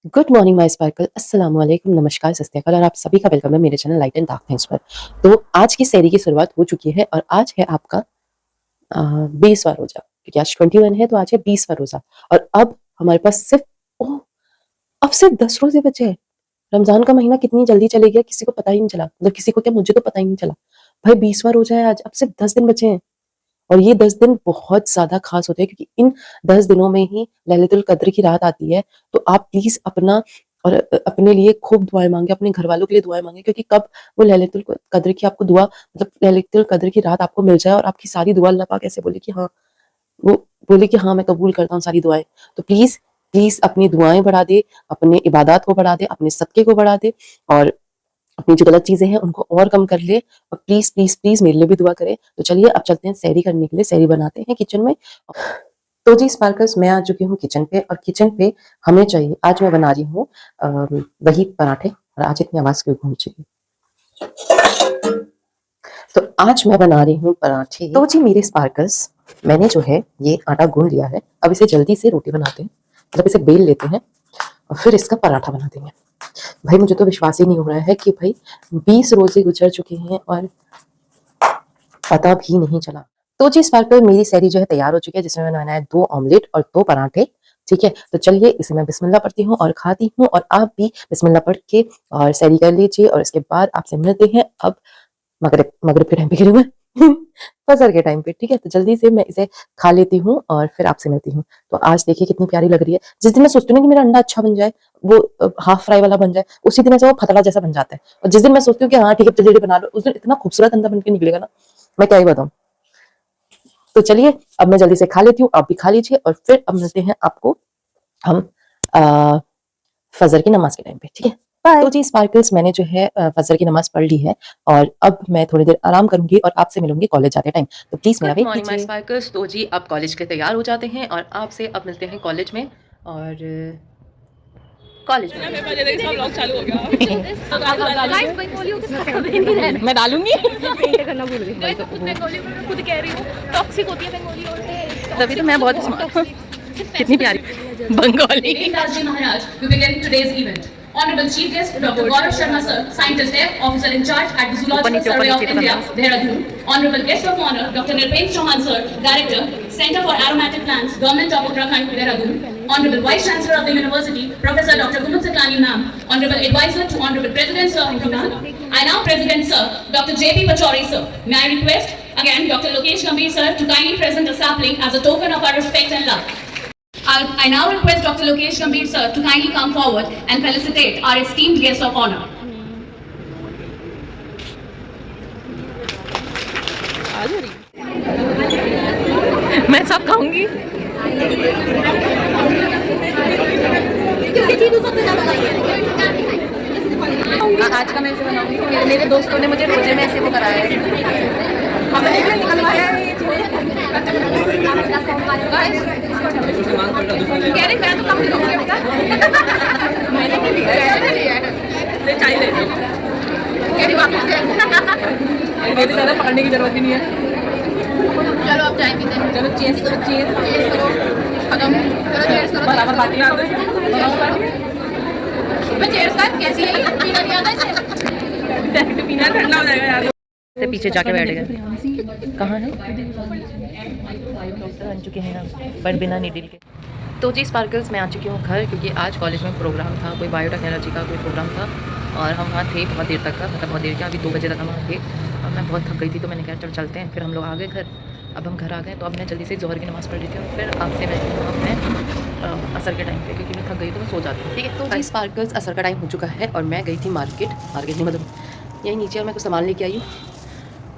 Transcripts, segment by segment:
Good morning my sparkle, अस्सलाम वालेकुम, नमस्कार, सत श्री अकाल और आप सभी का वेलकम है मेरे channel light and dark things पर। तो आज की सेरी की शुरुआत हो चुकी है और आज है आपका 20वां रोजा, क्योंकि आज 21 है तो आज है 20वां रोजा। और अब हमारे पास सिर्फ ओह अब सिर्फ 10 रोजे बचे हैं। रमजान का महीना कितनी जल्दी चले गया, किसी को पता ही नहीं चला। मतलब किसी को क्या, मुझे तो पता ही नहीं चला। भाई 20वां रोजा है आज, अब सिर्फ 10 दिन बचे हैं। और ये 10 दिन बहुत ज़्यादा ख़ास होते हैं क्योंकि इन 10 दिनों में ही लैलतुल क़द्र की रात आती है। तो आप प्लीज़ अपना और अपने लिए खूब दुआएँ माँगे, अपने घरवालों के लिए दुआएँ माँगे, क्योंकि कब वो लैलतुल क़द्र की आपको दुआ, मतलब लैलतुल क़द्र की रात आपको मिल जाए और आपकी सारी दुआ अल्लाह पाक ऐसे बोले कि हाँ, वो बोले कि हाँ, मैं कबूल करता हूँ सारी दुआएँ। तो प्लीज़, प्लीज़ अपनी दुआएँ बढ़ा दें, अपने इबादत को बढ़ा दें, अपने सदक़े को बढ़ा दें और अपनी जो गलत चीज़ें हैं उनको और कम कर ले। और प्लीज़, प्लीज़, प्लीज़ मेरे लिए भी दुआ करें। तो चलिए अब चलते हैं सहरी करने के लिए, सहरी बनाते हैं किचन में। तो जी स्पार्कल्स, मैं आ चुकी हूँ किचन पे और किचन पे हमें चाहिए, आज मैं बना रही हूँ दही पराठे। और आज इतनी आवाज़ क्यों गूंज रही है? तो आज मैं बना रही हूँ पराठे। तो जी मेरे स्पार्कल्स, मैंने जो है ये आटा गूंद लिया है। अब इसे जल्दी से रोटी बनाते हैं, मतलब इसे बेल लेते हैं और फिर इसका पराठा बना देंगे। भाई मुझे तो विश्वास ही नहीं हो रहा है कि भाई 20 रोजे गुजर चुके हैं और पता भी नहीं चला। तो जी स्पार्कल, मेरी सहरी जो है तैयार हो चुकी है, जिसमें मैंने बनाया 2 ऑमलेट और 2 पराठे। ठीक है, तो चलिए इसे मैं बिस्मिल्लाह पढ़ती हूँ और खाती हूँ और आप भी बिस्मिल्लाह पढ़ के और सहरी कर लीजिए और इसके बाद आपसे मिलते हैं अब मगरिब मगरिब के टाइम पे, गिरे फजर के टाइम पे। ठीक है, तो जल्दी से मैं इसे खा लेती हूँ और फिर आपसे मिलती हूँ। तो आज देखिए कितनी प्यारी लग रही है। जिस दिन मैं सोचती हूँ ना कि मेरा अंडा अच्छा बन जाए, वो हाफ फ्राई वाला बन जाए, उसी दिन ऐसा वो फतला जैसा बन जाता है। और जिस दिन मैं सोचती हूँ कि हाँ ठीक है जल्दी बना लो, उस दिन इतना खूबसूरत अंडा बन के निकलेगा ना, मैं क्या ही बताऊँ। तो चलिए अब मैं जल्दी से खा लेती हूँ, आप भी खा लीजिए और फिर अब मिलते हैं आपको हम आ, फजर की नमाज के टाइम पे। ठीक है, बाय। तो जी स्पार्कल्स, मैंने जो है फजर की नमाज पढ़ ली है और अब मैं थोड़ी देर आराम करूंगी और आपसे मिलूंगी कॉलेज जाते टाइम। तो प्लीज मेरा वेट कीजिए। स्पार्कल्स, तो जी अब कॉलेज के तैयार हो जाते हैं और आपसे अब मिलते हैं कॉलेज में। और कॉलेज में चालू हो गया। मैं डालूंगी। करना भूल गई। खुद कह रही हूँ टॉक्सिक होती है बंगाली, तभी तो मैं बहुत कितनी प्यारी Bengali. Rajji Maharaj, we begin today's event. Honorable Chief Guest Dr. Gaurav Sharma Sir, Scientist F, Officer in Charge at the Zoological Survey of India, Dehradun. Honorable Guest of Honor Dr. Nirpen Chauhan Sir, Director, Center for Aromatic Plants, Government of Uttarakhand, Dehradun. Honorable Vice Chancellor of the University, Professor Dr. Gumut Saklani Ma'am. Honorable Advisor to Honorable President Sir Imran. I now President Sir Dr. J.P. Pachori Sir. May I request again Dr. Lokesh Gambhir Sir to kindly present a sapling as a token of our respect and love. I now request Dr. Lokesh Gambhir Sir to kindly come forward and felicitate our esteemed guest of honor. मैं सब खाऊंगी। आज का मैं इसे बनाऊंगी, मेरे दोस्तों ने मुझे रोजे में ऐसे वो कराया है। हमने निकलवाया है ये चीजें। कह रही मैं तो कम लूंगी बेटा। मैंने नहीं लिया है, ले चाय ले लो। कह रही वापस दे। मेरी ज़्यादा पकड़ने की जरूरत ही नहीं है। चलो अब चाय पीते हैं। चलो चीज़ करो, चीज़ करो, खत्म करो, चीज़ करो। बराबर बाटी आ गई। मैं चीज़ कर कैसी है? पीना नहीं आता इसे। पीना ठंडा हो जाएगा यार। से पीछे जाके बैठ गए। कहाँ है? डॉक्टर बन चुके हैं ना, बट बिना नीडल के। तो जी स्पार्कल्स, मैं आ चुकी हूँ घर, क्योंकि आज कॉलेज में प्रोग्राम था, कोई बायोटेक्नोलॉजी का कोई प्रोग्राम था और हम वहाँ थे बहुत देर तक का, मतलब बहुत देर क्या, अभी 2 बजे तक हम वहाँ थे और मैं बहुत थक गई थी। तो मैंने कहा चल चलते हैं, फिर हम लोग आ गए घर। अब हम घर आ गए तो अब मैं जल्दी से जोहर की नमाज़ पढ़ रही थी और फिर आपसे मैं अपने असर के टाइम पे, क्योंकि मैं थक गई तो मैं सो जाती हूँ। ठीक है, तो जी स्पार्कल्स, असर का टाइम हो चुका है और मैं गई थी मार्केट नहीं, मतलब यही नीचे, और मैं कुछ सामान लेके आई हूँ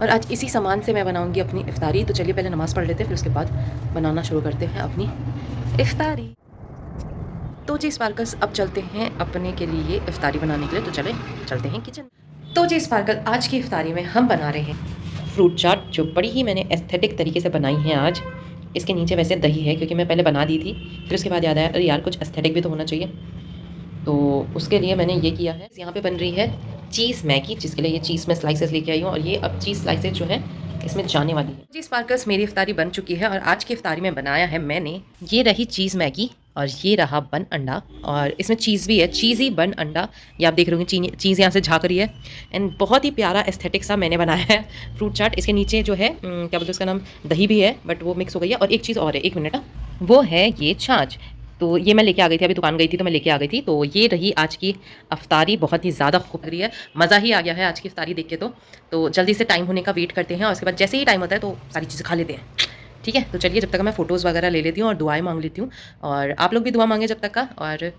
और आज इसी सामान से मैं बनाऊंगी अपनी इफ्तारी। तो चलिए पहले नमाज़ पढ़ लेते हैं, फिर उसके बाद बनाना शुरू करते हैं अपनी इफ्तारी। तो जी स्पार्कल्स, अब चलते हैं अपने के लिए इफ्तारी बनाने के लिए। तो चलते हैं किचन। तो जी स्पार्कल, आज की इफ्तारी में हम बना रहे हैं फ्रूट चाट, जो बड़ी ही मैंने एस्थेटिक तरीके से बनाई है आज। इसके नीचे वैसे दही है, क्योंकि मैं पहले बना दी थी, फिर उसके बाद याद आया अरे यार कुछ एस्थेटिक भी तो होना चाहिए, तो उसके लिए मैंने ये किया है। यहाँ पे बन रही है चीज़ मैगी, जिसके लिए ये चीज़ में स्लाइसेस लेके आई हूँ और ये अब चीज़ स्लाइसेस जो है इसमें जाने वाली है। जी स्पार्कल्स, मेरी इफ्तारी बन चुकी है और आज की इफ्तारी में बनाया है मैंने, ये रही चीज़ मैगी और ये रहा बन अंडा, और इसमें चीज़ भी है, चीज़ी बन अंडा। ये आप देख रहे होंगे चीज़ यहाँ से झाँक रही है। एंड बहुत ही प्यारा एस्थेटिक सा मैंने बनाया है फ्रूट चाट। इसके नीचे जो है क्या बोलते हैं उसका नाम, दही भी है, बट वो मिक्स हो गई है। और एक चीज़ और है, 1 मिनट, वो है ये छाछ। तो ये मैं लेके आ गई थी, अभी दुकान गई थी तो मैं लेके आ गई थी। तो ये रही आज की अफ्तारी, बहुत ही ज़्यादा खूब लग रही है, मज़ा ही आ गया है आज की अफ्तारी देख के। तो जल्दी से टाइम होने का वेट करते हैं, और उसके बाद जैसे ही टाइम होता है तो सारी चीज़ें खा लेते हैं। ठीक है, तो चलिए जब तक मैं फ़ोटोज़ वगैरह ले लेती हूँ और दुआएँ मांग लेती हूँ, और आप लोग भी दुआ मांगे जब तक का। और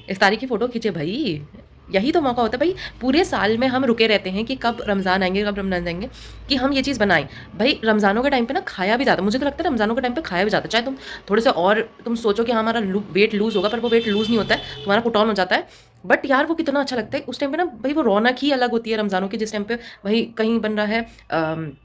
इफ्तारी की फ़ोटो खींचे भाई, यही तो मौका होता है भाई। पूरे साल में हम रुके रहते हैं कि कब रमज़ान आएंगे, कब रमज़ान आएंगे, कि हम ये चीज़ बनाएं। भाई रमज़ानों के टाइम पे ना खाया भी जाता है, मुझे तो लगता है रमज़ानों के टाइम पे खाया भी जाता है। चाहे तुम थोड़े से और तुम सोचो कि हमारा वेट लूज़ होगा, पर वो वेट लूज़ नहीं होता है, तुम्हारा पुट ऑन हो जाता है। बट यार वो कितना अच्छा लगता है उस टाइम पे ना भाई, वो रौनक ही अलग होती है रमज़ानों की, जिस टाइम पे भाई कहीं बन रहा है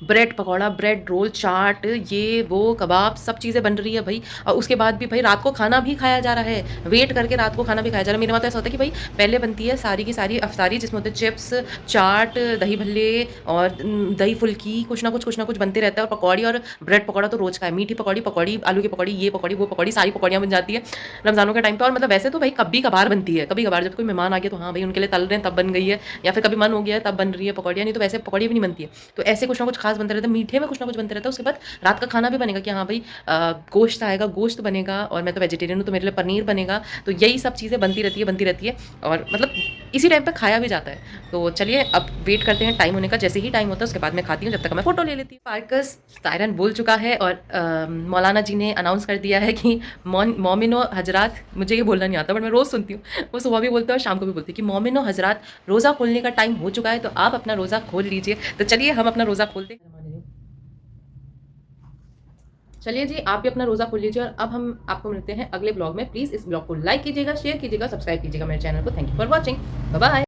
ब्रेड पकौड़ा, ब्रेड रोल, चाट, ये वो कबाब, सब चीज़ें बन रही है भाई। और उसके बाद भी भाई रात को खाना भी खाया जा रहा है, वेट करके रात को खाना भी खाया जा रहा है। मेरे वहाँ तो ऐसा होता है कि भाई पहले बनती है सारी की सारी अफ्तारी, जिसमें होते हैं चिप्स, चाट, दही भल्ले और दही फुल्की, कुछ ना कुछ बनते रहता है। और पकौड़ी और ब्रेड पकौड़ा तो रोज़ का है, मीठी पकौड़ी, पकौड़ी आलू की पकौड़ी, ये पकौड़ी वो पकौड़ी, सारी पकौड़ियाँ बन जाती है रमज़ानों के टाइम पे। और मतलब वैसे तो भाई कभी कभार बनती है, कभी कभार जब कोई मेहमान आ गया तो हाँ भाई उनके लिए तल रहे हैं तब बन गई है, या फिर कभी मन हो गया है तब बन रही है पकौड़ियाँ, नहीं तो वैसे पकौड़ी भी नहीं बनती है। तो ऐसे कुछ ना कुछ खास बनते रहता है, मीठे में कुछ ना कुछ बनते रहता है। उसके बाद रात का खाना भी बनेगा कि हाँ भाई गोश्त आएगा, गोश्त बनेगा, और मैं तो वेजिटेरियन हूँ तो मेरे लिए पनीर बनेगा। तो यही सब चीज़ें बनती रहती है, और मतलब इसी टाइम पे खाया भी जाता है। तो चलिए अब वेट करते हैं टाइम होने का, जैसे ही टाइम होता है उसके बाद मैं खाती हूँ, जब तक मैं फ़ोटो ले लेती हूँ। पार्कस सायरन बोल चुका है, और मौलाना जी ने अनाउंस कर दिया है कि मोमिनो हजरात, मुझे ये बोलना नहीं आता बट मैं रोज़ सुनती हूँ, वो सुबह भी बोलते हैं और शाम को भी बोलती है कि मोमिनो हजरात रोज़ा खोलने का टाइम हो चुका है, तो आप अपना रोज़ा खोल लीजिए। तो चलिए हम अपना रोज़ा खोलते हैं। चलिए जी, आप भी अपना रोज़ा खोल लीजिए, और अब हम आपको मिलते हैं अगले ब्लॉग में। प्लीज़ इस ब्लॉग को लाइक कीजिएगा, शेयर कीजिएगा, सब्सक्राइब कीजिएगा मेरे चैनल को। Thank you for watching, bye bye.